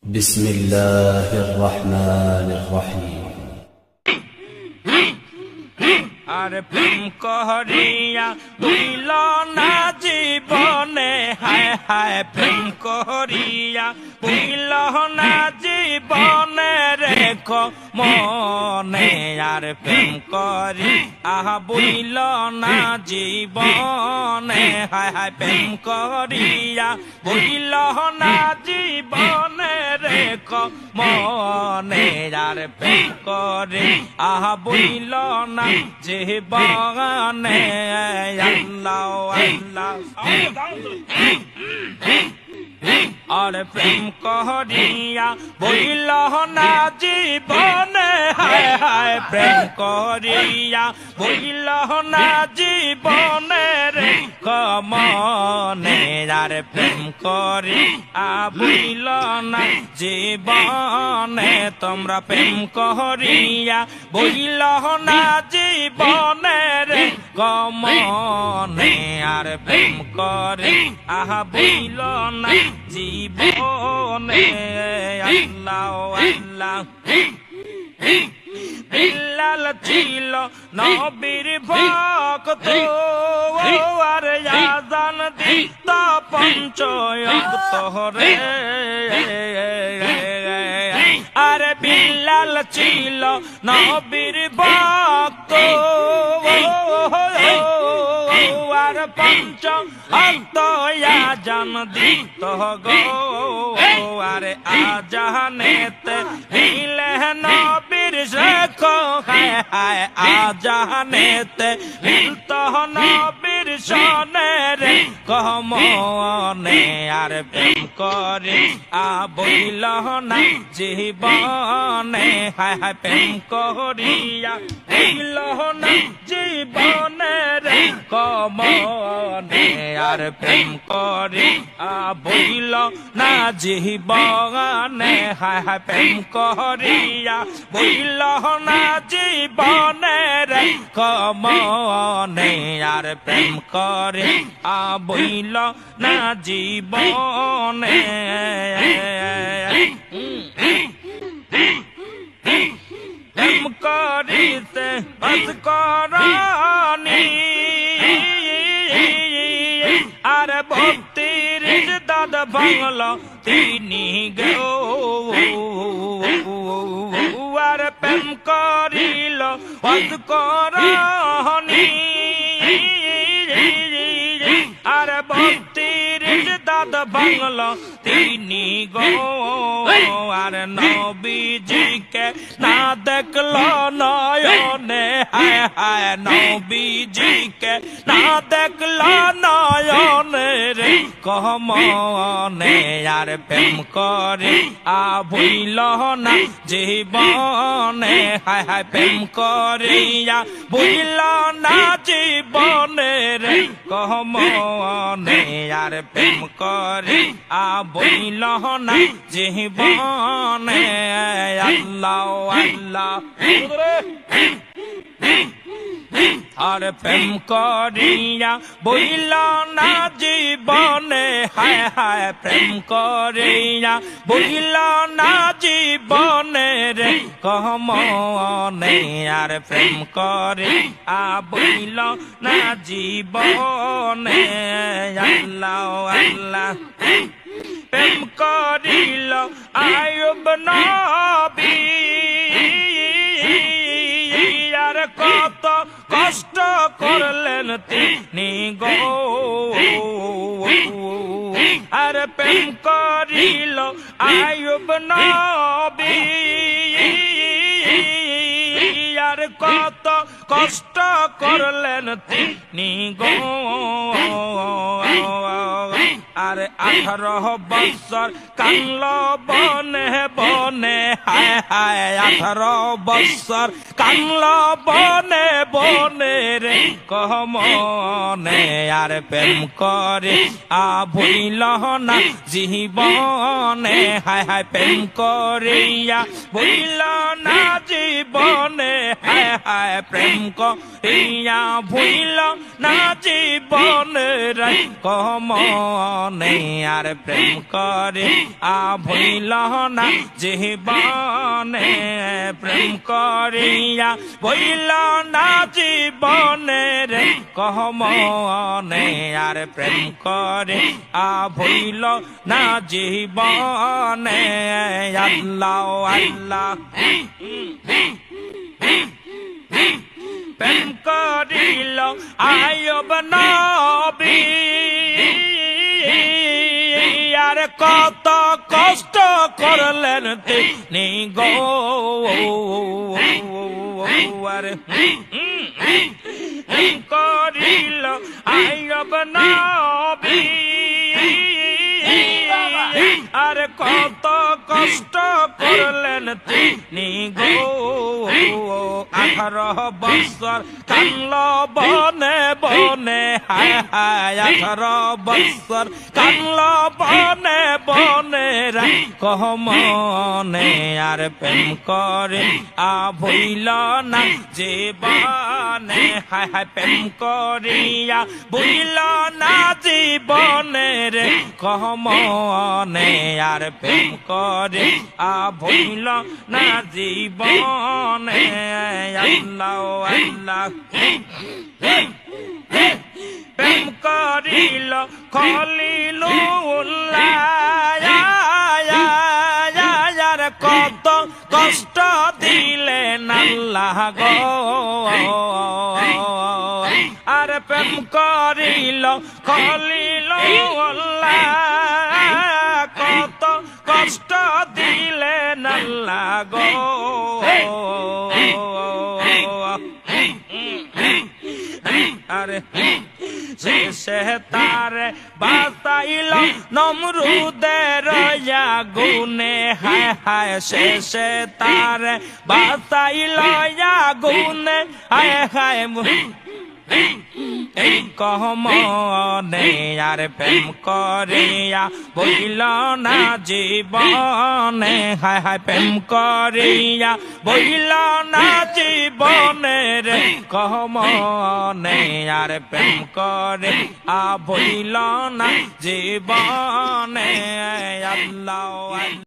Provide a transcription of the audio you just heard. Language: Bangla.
بسم الله الرحمن الرحيم আর প্রেম করিয়া তুইল না জীবনে হায় হায় প্রেম করিয়া তুইল না জীবনে রেখো মনে আর প্রেম করি আহা বুইল না জীবনে হায় হায় প্রেম করিয়া বুইল না জীবনে রেখো মনে আর প্রেম করে আহা বুইল না জীবনে আল্লাহ আল্লাহ আর প্রেম করিয়া বইল না জীবনে হায় হায় প্রেম করিয়া বইল না জীবনে রে কমনে আর প্রেম করি বইল না জীবনে তোমরা প্রেম করিয়া বইল না জীবনে রে কমনে আর প্রেম করে বইল না জীবনে আল্লাহ আল্লাহ বিল্লাল ছিল নবীর ভক্ত আর আযান দিত পঞ্চওয়াক্ত রে আরে বিল্লাল ছিল নবীর ভক্ত আর পঞ্চওয়াক্ত আযান দিত গো আরে আযানেতে মিলে নবীর শেখো হায় হায় আযানেতে মিলত নবীর সনে রে কমনে আর প্রেম করে বইল না জীবনে হায় হায় প্রেম করিয়া বইল না জীবনে রে কমনে আর প্রেম করে বইল না জীবনে হায় হায় প্রেম করিয়া বইল না জীবনে রে কমনে আর প্রেম করে বইল না জীবনে প্রেম করিতে বস করানি আর ভক্তির দাদ ভাঙল তিনি গো আর প্রেম করিল বস করানি আর ভক্তির দাদ ভাঙল তিনি গো আর নবীজিকে না দেখল নয়নে হায় হায় নবীজিকে না দেখল নয়নে রে কমনে আর প্রেম করে ভুইল না জীবনে হায় হায় প্রেম করিয়া ভুইল না জীবনে রে কমনে আর প্রেম করে বইল না জীবনে আল্লাহ আল্লাহ আর প্রেম করিয়া বইল না জীবনে হায় হায় প্রেম করিয়া বইল না জীবনে রে কমনে আর প্রেম করে বইল না জীবনে আল্লাহ আল্লাহ প্রেম করিল আয়ুব নবী আর কত কষ্ট করলেন তিনি গো আর প্রেম করিল আয়ুব নবী আর কত কষ্ট করলেন তিনি গো আর 18 বছর কানল বনে বনে হায় হায় 18 বছর কানল বনে বনে রে কমনে আর প্রেম করে ভুইল না জীবনে হায় হায় প্রেম করিয়া ভুইল না জীবনে হায় হায় প্রেম করিয়া ভুইল না জীবনের কমনে আর প্রেম করে ভইল না জীবনে প্রেম করিয়া ভইল না জীবনের কমনে আর প্রেম করে ভইল না জীবনে আল্লাহ আল্লাহ প্রেম করিল আয়ব নবী আর কত কষ্ট করলেন তিনি গো আর করিল আয়ব নবী আর কত কষ্ট করলেন তিনি গো 18 বছর কানল বনে বনে হায় হায় 18 বছর কানল বনে বনে কহমনে আর প্রেম করে ভইল না জীবনে হায় হায় প্রেম করিয়া ভইল না জীবনের কহমনে আর প্রেম করে ভইল না জীবনে আল্লাহ আল্লাহ প্রেম করিল খলিলুল্লাহ কত কষ্ট দিলেন আল্লাহ গো আর প্রেম করিল খলিলুল্লাহ কত কষ্ট দিলেন আল্লাহ গো আরে শেষে তারে বাঁচাইল নমরুদের আগুনে হায় হায় শেষে তারে বাঁচাইল আগুনে হায় হায় এই কহমনে আর প্রেম করিয়া বইল না জীবনে হায় হায় প্রেম করিয়া বইল না জীবনের কহমনে আর প্রেম করে বইল না জীবনে আল্লাহ